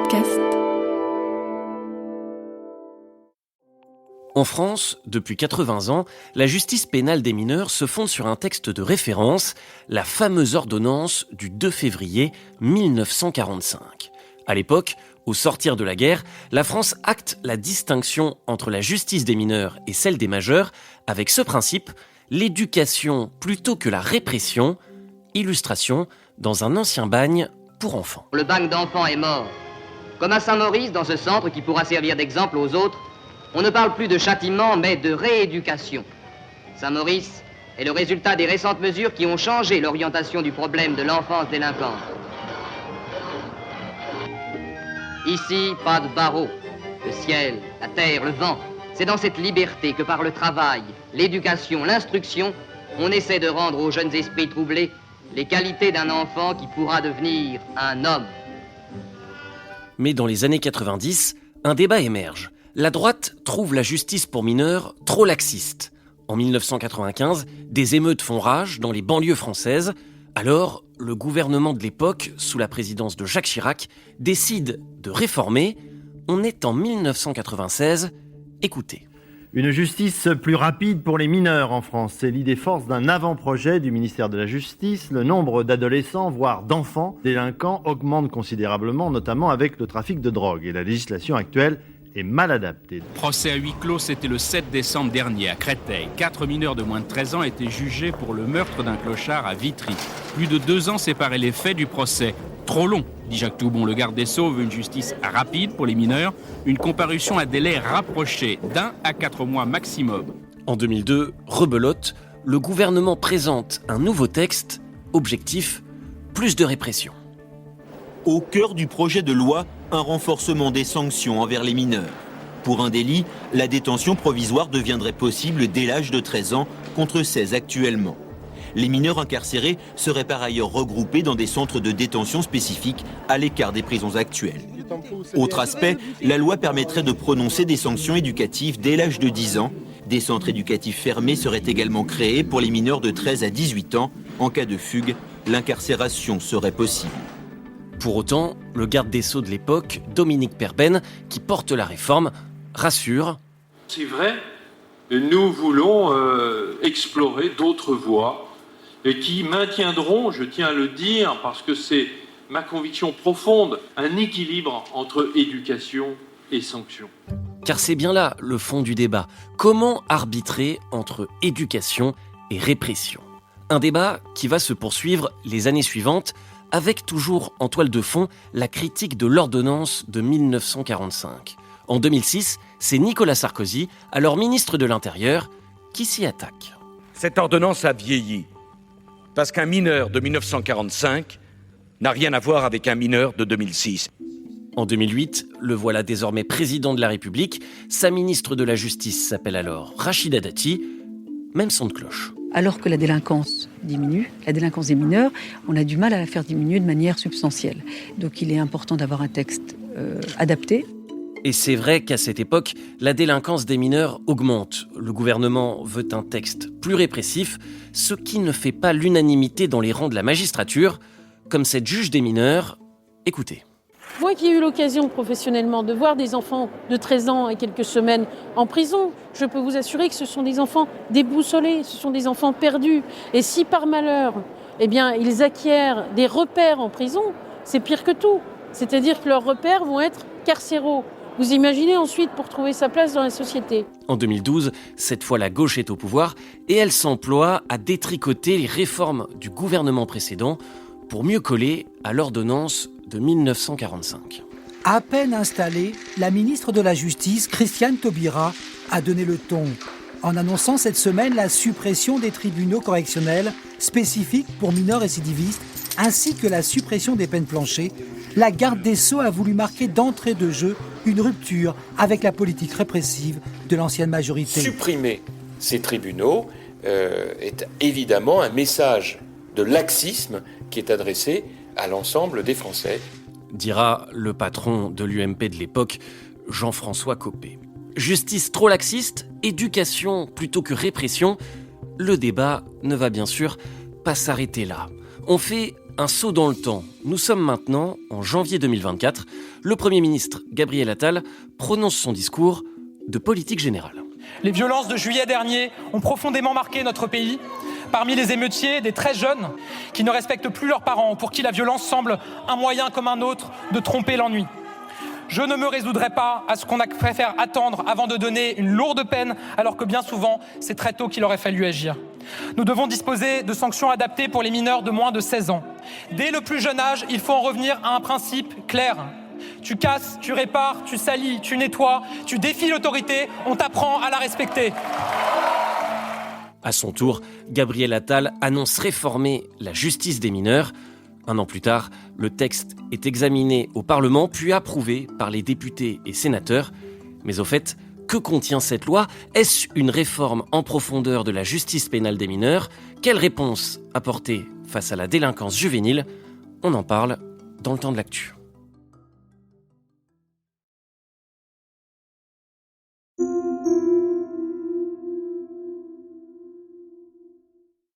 podcast. En France, depuis 80 ans, la justice pénale des mineurs se fonde sur un texte de référence, la fameuse ordonnance du 2 février 1945. À l'époque, au sortir de la guerre, la France acte la distinction entre la justice des mineurs et celle des majeurs avec ce principe, l'éducation plutôt que la répression, illustration dans un ancien bagne pour enfants. Le bagne d'enfants est mort. Comme à Saint-Maurice, dans ce centre qui pourra servir d'exemple aux autres, on ne parle plus de châtiment, mais de rééducation. Saint-Maurice est le résultat des récentes mesures qui ont changé l'orientation du problème de l'enfance délinquante. Ici, pas de barreaux. Le ciel, la terre, le vent. C'est dans cette liberté que par le travail, l'éducation, l'instruction, on essaie de rendre aux jeunes esprits troublés les qualités d'un enfant qui pourra devenir un homme. Mais dans les années 90, un débat émerge. La droite trouve la justice pour mineurs trop laxiste. En 1995, des émeutes font rage dans les banlieues françaises. Alors, le gouvernement de l'époque, sous la présidence de Jacques Chirac, décide de réformer. On est en 1996. Écoutez. Une justice plus rapide pour les mineurs en France, c'est l'idée force d'un avant-projet du ministère de la Justice. Le nombre d'adolescents, voire d'enfants délinquants augmente considérablement, notamment avec le trafic de drogue. Et la législation actuelle est mal adaptée. Procès à huis clos, c'était le 7 décembre dernier à Créteil. 4 mineurs de moins de 13 ans étaient jugés pour le meurtre d'un clochard à Vitry. Plus de 2 ans séparaient les faits du procès. Trop long, dit Jacques Toubon. Le garde des Sceaux veut une justice rapide pour les mineurs, une comparution à délai rapproché d'1 à 4 mois maximum. En 2002, rebelote, le gouvernement présente un nouveau texte, objectif, plus de répression. Au cœur du projet de loi, un renforcement des sanctions envers les mineurs. Pour un délit, la détention provisoire deviendrait possible dès l'âge de 13 ans, contre 16 actuellement. Les mineurs incarcérés seraient par ailleurs regroupés dans des centres de détention spécifiques à l'écart des prisons actuelles. Autre aspect, la loi permettrait de prononcer des sanctions éducatives dès l'âge de 10 ans. Des centres éducatifs fermés seraient également créés pour les mineurs de 13 à 18 ans. En cas de fugue, l'incarcération serait possible. Pour autant, le garde des Sceaux de l'époque, Dominique Perben, qui porte la réforme, rassure. C'est vrai, nous voulons explorer d'autres voies et qui maintiendront, je tiens à le dire, parce que c'est ma conviction profonde, un équilibre entre éducation et sanction. Car c'est bien là le fond du débat. Comment arbitrer entre éducation et répression ? Un débat qui va se poursuivre les années suivantes, avec toujours en toile de fond la critique de l'ordonnance de 1945. En 2006, c'est Nicolas Sarkozy, alors ministre de l'Intérieur, qui s'y attaque. Cette ordonnance a vieilli, parce qu'un mineur de 1945 n'a rien à voir avec un mineur de 2006. En 2008, le voilà désormais président de la République. Sa ministre de la Justice s'appelle alors Rachida Dati. Même son de cloche. Alors que la délinquance diminue, la délinquance des mineurs, on a du mal à la faire diminuer de manière substantielle. Donc il est important d'avoir un texte adapté. Et c'est vrai qu'à cette époque, la délinquance des mineurs augmente. Le gouvernement veut un texte plus répressif, ce qui ne fait pas l'unanimité dans les rangs de la magistrature, comme cette juge des mineurs. Écoutez. Moi qui ai eu l'occasion professionnellement de voir des enfants de 13 ans et quelques semaines en prison, je peux vous assurer que ce sont des enfants déboussolés, ce sont des enfants perdus. Et si par malheur, ils acquièrent des repères en prison, c'est pire que tout. C'est-à-dire que leurs repères vont être carcéraux. Vous imaginez ensuite pour trouver sa place dans la société. En 2012, cette fois la gauche est au pouvoir et elle s'emploie à détricoter les réformes du gouvernement précédent pour mieux coller à l'ordonnance de 1945. À peine installée, la ministre de la Justice, Christiane Taubira, a donné le ton en annonçant cette semaine la suppression des tribunaux correctionnels spécifiques pour mineurs récidivistes ainsi que la suppression des peines planchers. La garde des Sceaux a voulu marquer d'entrée de jeu une rupture avec la politique répressive de l'ancienne majorité. Supprimer ces tribunaux est évidemment un message de laxisme qui est adressé à l'ensemble des Français. Dira le patron de l'UMP de l'époque, Jean-François Copé. Justice trop laxiste, éducation plutôt que répression, le débat ne va bien sûr pas s'arrêter là. On fait Un saut dans le temps. Nous sommes maintenant en janvier 2024. Le Premier ministre Gabriel Attal prononce son discours de politique générale. Les violences de juillet dernier ont profondément marqué notre pays. Parmi les émeutiers, des très jeunes qui ne respectent plus leurs parents, pour qui la violence semble un moyen comme un autre de tromper l'ennui. Je ne me résoudrai pas à ce qu'on préfère attendre avant de donner une lourde peine, alors que bien souvent, c'est très tôt qu'il aurait fallu agir. Nous devons disposer de sanctions adaptées pour les mineurs de moins de 16 ans. Dès le plus jeune âge, il faut en revenir à un principe clair. Tu casses, tu répares, tu salis, tu nettoies, tu défies l'autorité, on t'apprend à la respecter. À son tour, Gabriel Attal annonce réformer la justice des mineurs. Un an plus tard, le texte est examiné au Parlement puis approuvé par les députés et sénateurs. Mais au fait, que contient cette loi ? Est-ce une réforme en profondeur de la justice pénale des mineurs ? Quelle réponse apporter face à la délinquance juvénile ? On en parle dans le temps de l'actu.